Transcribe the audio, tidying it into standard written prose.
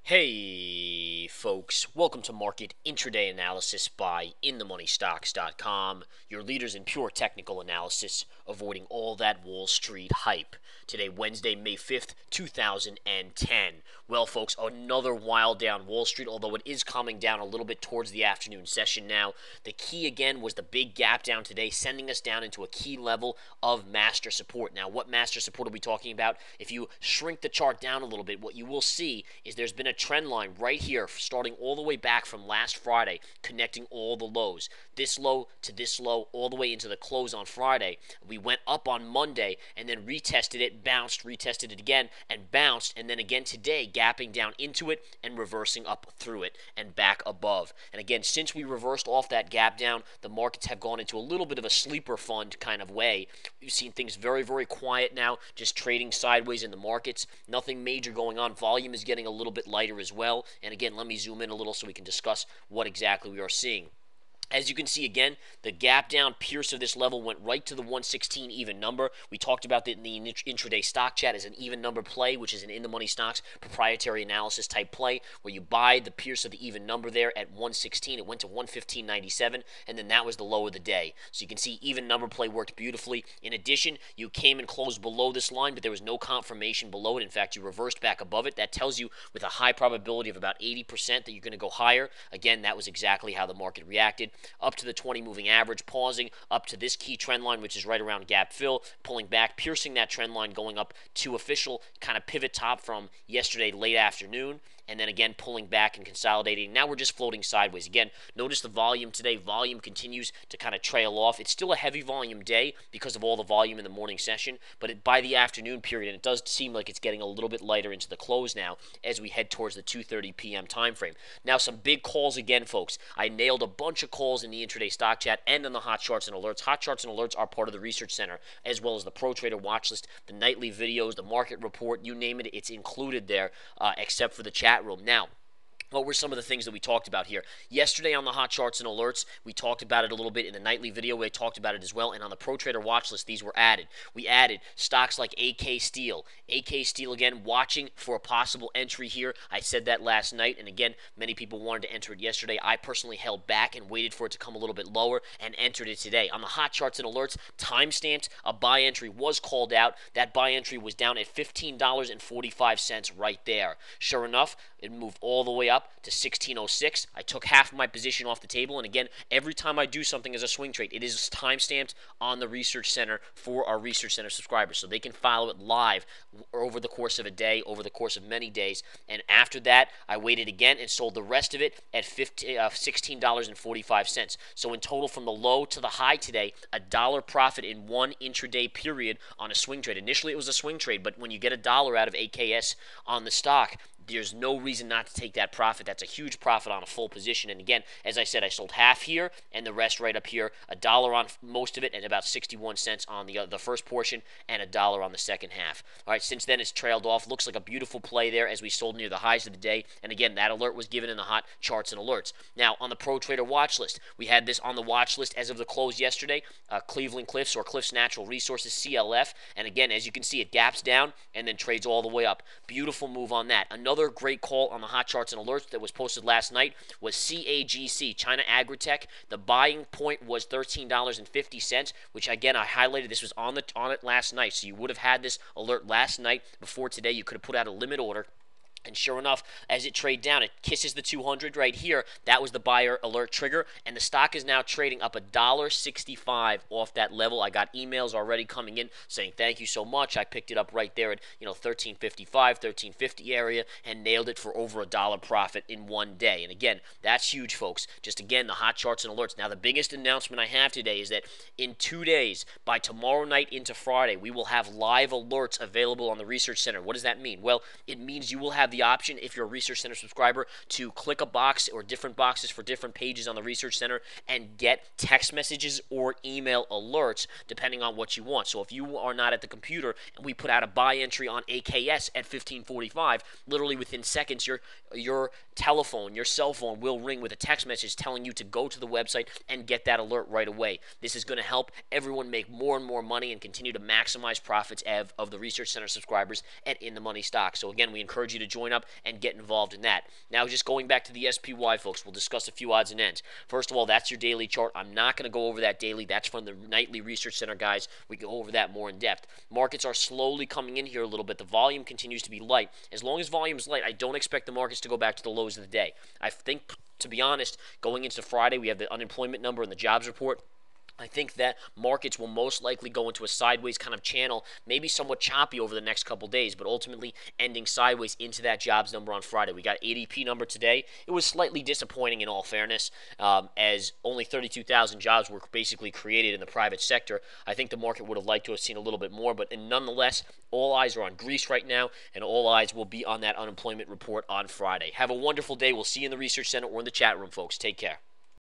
Hey folks, welcome to Market Intraday Analysis by InTheMoneyStocks.com, your leaders in pure technical analysis, avoiding all that Wall Street hype. Today, Wednesday, May 5th, 2010. Well, folks, another wild day on Wall Street, although it is calming down a little bit towards the afternoon session now. The key, again, was the big gap down today, sending us down into a key level of master support. Now, what master support are we talking about? If you shrink the chart down a little bit, what you will see is there's been a trend line right here, starting all the way back from last Friday, connecting all the lows. This low to this low, all the way into the close on Friday. We went up on Monday and then retested it, bounced, retested it again, and bounced, and then again today, gapping down into it and reversing up through it and back above. And again, since we reversed off that gap down, the markets have gone into a little bit of a sleeper fund kind of way. We've seen things very, very quiet now, just trading sideways in the markets. Nothing major going on. Volume is getting a little bit lighter as well. And again, let me zoom in a little so we can discuss what exactly we are seeing. As you can see, again, the gap down pierce of this level went right to the 116 even number. We talked about it in the intraday stock chat as an even number play, which is an in-the-money stocks proprietary analysis type play, where you buy the pierce of the even number there at 116. It went to 115.97, and then that was the low of the day. So you can see even number play worked beautifully. In addition, you came and closed below this line, but there was no confirmation below it. In fact, you reversed back above it. That tells you with a high probability of about 80% that you're going to go higher. Again, that was exactly how the market reacted. Up to the 20 moving average, pausing up to this key trend line, which is right around gap fill, pulling back, piercing that trend line, going up to official kind of pivot top from yesterday late afternoon, and then again pulling back and consolidating. Now we're just floating sideways. Again, notice the volume today. Volume continues to kind of trail off. It's still a heavy volume day because of all the volume in the morning session, but by the afternoon period, and it does seem like it's getting a little bit lighter into the close now as we head towards the 2:30 p.m. time frame. Now some big calls again, folks. I nailed a bunch of calls in the intraday stock chat and on the hot charts and alerts. Hot charts and alerts are part of the research center, as well as the pro trader watch list, the nightly videos, the market report, you name it, it's included there, except for the chat room. Now, what were some of the things that we talked about here? Yesterday on the hot charts and alerts, we talked about it a little bit in the nightly video. We talked about it as well. And on the Pro Trader watch list, these were added. We added stocks like AK Steel. AK Steel, again, watching for a possible entry here. I said that last night. And again, many people wanted to enter it yesterday. I personally held back and waited for it to come a little bit lower and entered it today. On the hot charts and alerts, timestamped, a buy entry was called out. That buy entry was down at $15.45 right there. Sure enough, it moved all the way up to 1606. I took half of my position off the table, and again, every time I do something as a swing trade, it is time-stamped on the Research Center for our Research Center subscribers, so they can follow it live over the course of a day, over the course of many days. And after that, I waited again and sold the rest of it at $16.45. So in total, from the low to the high today, $1 profit in one intraday period on a swing trade. Initially, it was a swing trade, but when you get $1 out of AKS on the stock, there's no reason not to take that profit. That's a huge profit on a full position. And again, as I said, I sold half here and the rest right up here. $1 on most of it and about 61 cents on the first portion and $1 on the second half. All right, since then it's trailed off. Looks like a beautiful play there as we sold near the highs of the day. And again, that alert was given in the hot charts and alerts. Now, on the Pro Trader watch list, we had this on the watch list as of the close yesterday, Cleveland Cliffs or Cliffs Natural Resources, CLF. And again, as you can see, it gaps down and then trades all the way up. Beautiful move on that. Another great call on the hot charts and alerts that was posted last night was CAGC, China Agritech. The buying point was $13.50, which again I highlighted. This was on it last night, so you would have had this alert last night before today. You could have put out a limit order. And sure enough, as it trade down, it kisses the 200 right here. That was the buyer alert trigger, and the stock is now trading up $1.65 off that level. I got emails already coming in saying thank you so much. I picked it up right there at 1355, 1350 area, and nailed it for over $1 profit in one day. And again, that's huge, folks. Just again, the hot charts and alerts. Now, the biggest announcement I have today is that in 2 days, by tomorrow night into Friday, we will have live alerts available on the Research Center. What does that mean? Well, it means you will have the option, if you're a Research Center subscriber, to click a box or different boxes for different pages on the Research Center and get text messages or email alerts depending on what you want. So if you are not at the computer and we put out a buy entry on AKS at 1545, literally within seconds your telephone, your cell phone will ring with a text message telling you to go to the website and get that alert right away. This is going to help everyone make more and more money and continue to maximize profits of the Research Center subscribers and in the money stocks. So again, we encourage you to join join up and get involved in that. Now, just going back to the SPY, folks, we'll discuss a few odds and ends. First of all, that's your daily chart. I'm not going to go over that daily. That's from the nightly research center guys. We go over that more in depth. Markets are slowly coming in here a little bit. The volume continues to be light. As long as volume is light, I don't expect the markets to go back to the lows of the day. I think, to be honest, going into Friday, we have the unemployment number and the jobs report. I think that markets will most likely go into a sideways kind of channel, maybe somewhat choppy over the next couple days, but ultimately ending sideways into that jobs number on Friday. We got ADP number today. It was slightly disappointing in all fairness, as only 32,000 jobs were basically created in the private sector. I think the market would have liked to have seen a little bit more, but nonetheless, all eyes are on Greece right now, and all eyes will be on that unemployment report on Friday. Have a wonderful day. We'll see you in the Research Center or in the chat room, folks. Take care.